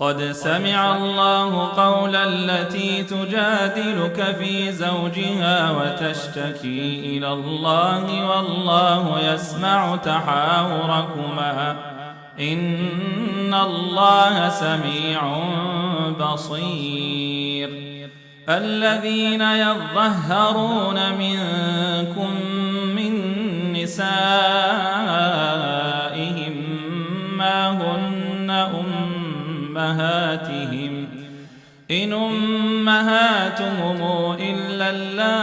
قد سمع الله قول التي تجادلك في زوجها وتشتكي إلى الله والله يسمع تحاوركما إن الله سميع بصير. الذين يظهرون منكم من نسائهم ما هن أمهاتهم إن أمهاتهم إلا اللائي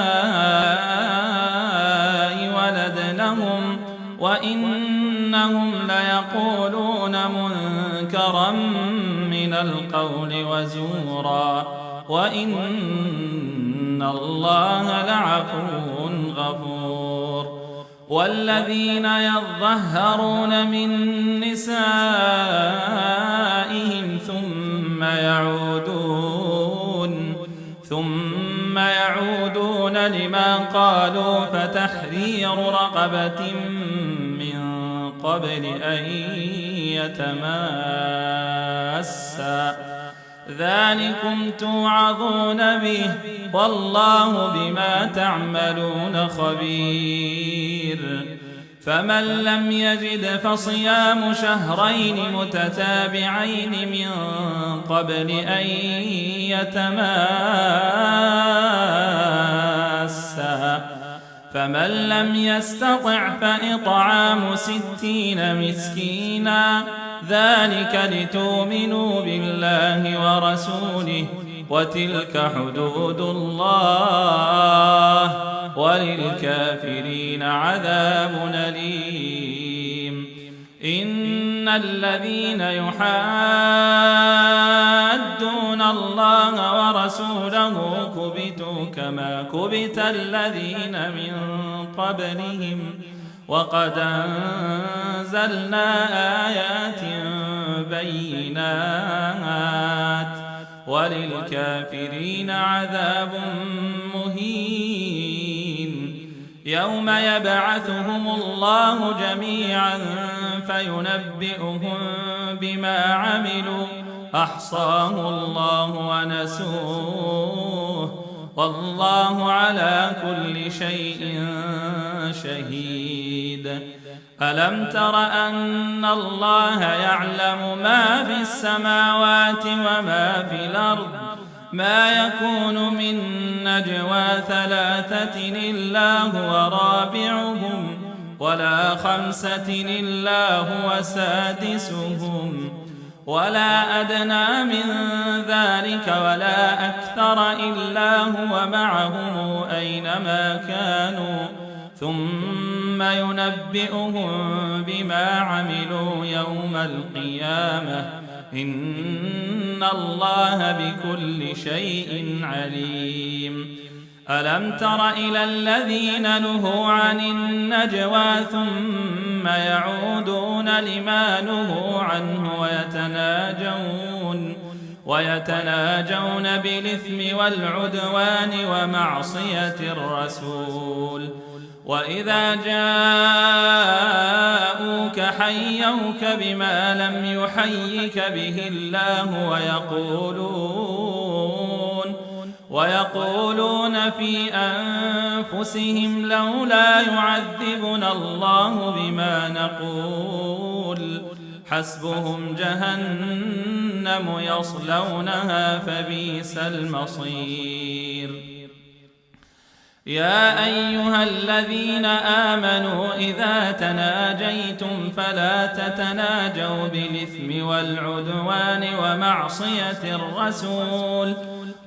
ولدنهم وإنهم ليقولون منكرا من القول وزورا وإن الله لعفو غفور. والذين يظهرون من نسائهم ثم يعودون لما قالوا فتحرير رقبة من قبل أن يتماسا ذلكم توعظون به والله بما تعملون خبير. فمن لم يجد فصيام شهرين متتابعين من قبل أن يتماسا فمن لم يستطع فإطعام 60 مسكينا ذلك لتؤمنوا بالله ورسوله وتلك حدود الله وللكافرين عذاب أليم. إن الذين يحادون الله ورسوله كبتوا كما كبت الذين من قبلهم وقد أنزلنا آيات بينات وللكافرين عذاب مهين. يوم يبعثهم الله جميعا فينبئهم بما عملوا أحصاه الله ونسوه والله على كل شيء شهيد. ألم تر أن الله يعلم ما في السماوات وما في الأرض ما يكون من نجوى 3 إلا هو رابعهم ولا 5 إلا هو سادسهم ولا أدنى من ذلك ولا أكثر إلا هو معهم أينما كانوا ثم ينبئهم بما عملوا يوم القيامة إن الله بكل شيء عليم. ألم تر إلى الذين نهوا عن النجوى ثم يعودون لما نهوا عنه ويتناجون بالإثم والعدوان ومعصية الرسول وإذا جاءوك حيوك بما لم يحيك به الله ويقولون في أنفسهم لولا يعذبنا الله بما نقول حسبهم جهنم يصلونها فبئس المصير. يا أيها الذين آمنوا إذا تناجيتم فلا تتناجوا بالإثم والعدوان ومعصية الرسول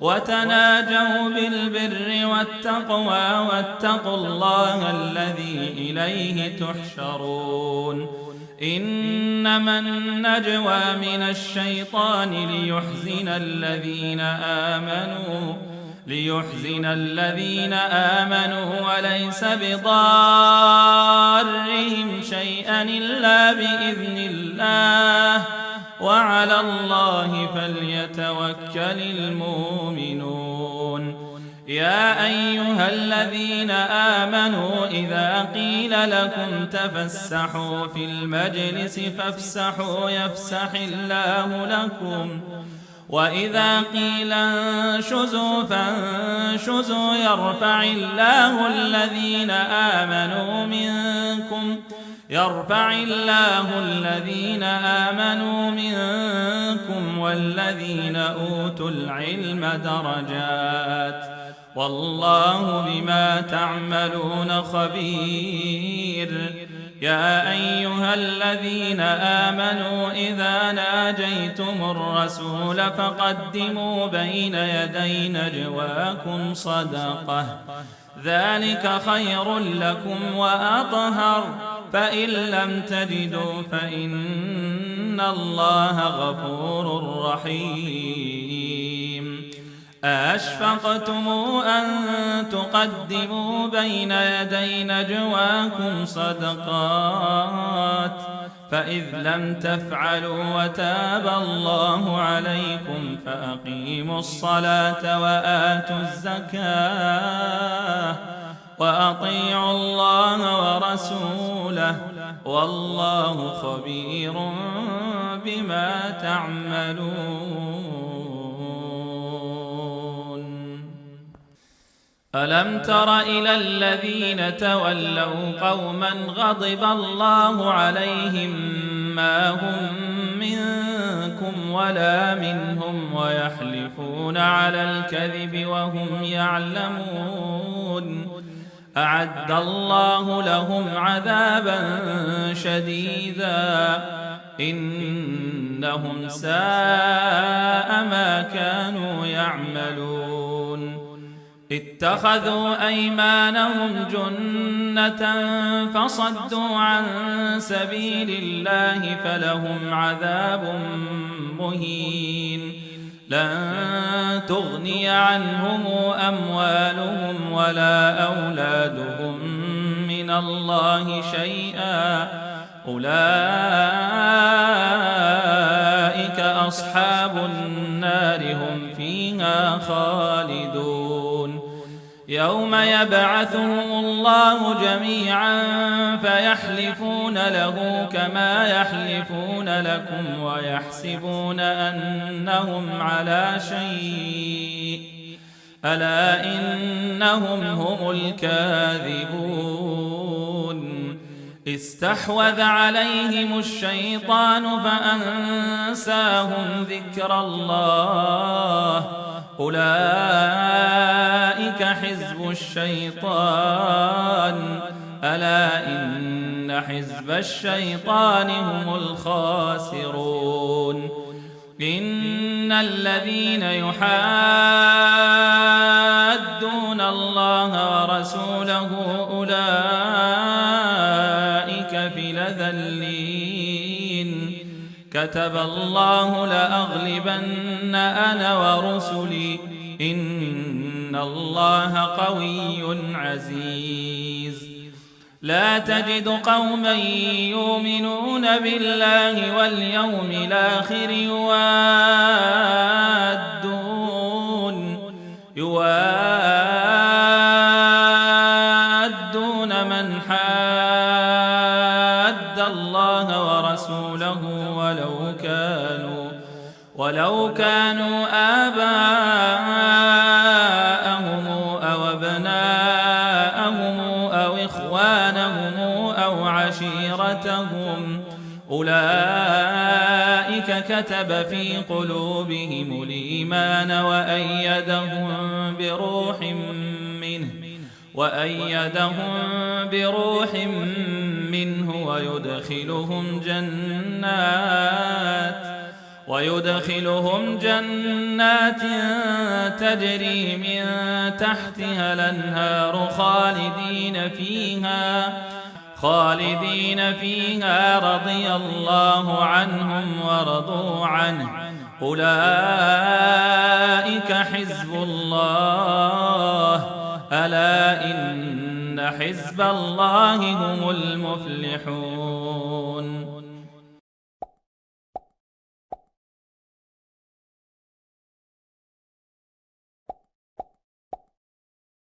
وتناجوا بالبر والتقوى واتقوا الله الذي إليه تحشرون. إنما النجوى من الشيطان ليحزن الذين آمنوا وليس بضارهم شيئا إلا بإذن الله وعلى الله فليتوكل المؤمنون. يا أيها الذين آمنوا إذا قيل لكم تفسحوا في المجلس فافسحوا يفسح الله لكم وإذا قيل انشزوا فانشزوا يرفع الله الذين آمنوا منكم والذين أوتوا العلم درجات والله بما تعملون خبير. يا أيها الذين آمنوا إذا ناجيتم الرسول فقدموا بين يدي نجواكم صدقة ذلك خير لكم وأطهر فإن لم تجدوا فإن الله غفور رحيم. أأشفقتم أن تقدموا بين يدي نجواكم صدقات فإذ لم تفعلوا وتاب الله عليكم فأقيموا الصلاة وآتوا الزكاة وأطيعوا الله ورسوله والله خبير بما تعملون. ألم تر إلى الذين تولوا قوما غضب الله عليهم ما هم منكم ولا منهم ويحلفون على الكذب وهم يعلمون أعد الله لهم عذابا شديدا إنهم ساء ما كانوا يعملون. اتخذوا أيمانهم جنة فصدوا عن سبيل الله فلهم عذاب مهين. لن تغني عنهم أموالهم ولا أولادهم من الله شيئا أولئك أصحاب النار هم فيها خالدون. يوم يبعثهم الله جميعا فيحلفون له كما يحلفون لكم ويحسبون أنهم على شيء ألا إنهم هم الكاذبون. استحوذ عليهم الشيطان فأنساهم ذكر الله أولئك حزب الشيطان ألا إن حزب الشيطان هم الخاسرون. إن الذين يحادون الله ورسوله أولئك في الأذلين. كتب الله لأغلبن أنا ورسلي إن الله قوي عزيز. لا تجد قوما يؤمنون بالله واليوم الآخر يوادون من حاد الله ورسوله ولو كانوا آباءهم أو أبناءهم أو إخوانهم أو عشيرتهم أولئك كتب في قلوبهم الإيمان وأيدهم بروح منه ويدخلهم جنات تجري من تحتها الأنهار خالدين فيها رضي الله عنهم ورضوا عنه أولئك حزب الله ألا إن حزب الله هم المفلحون.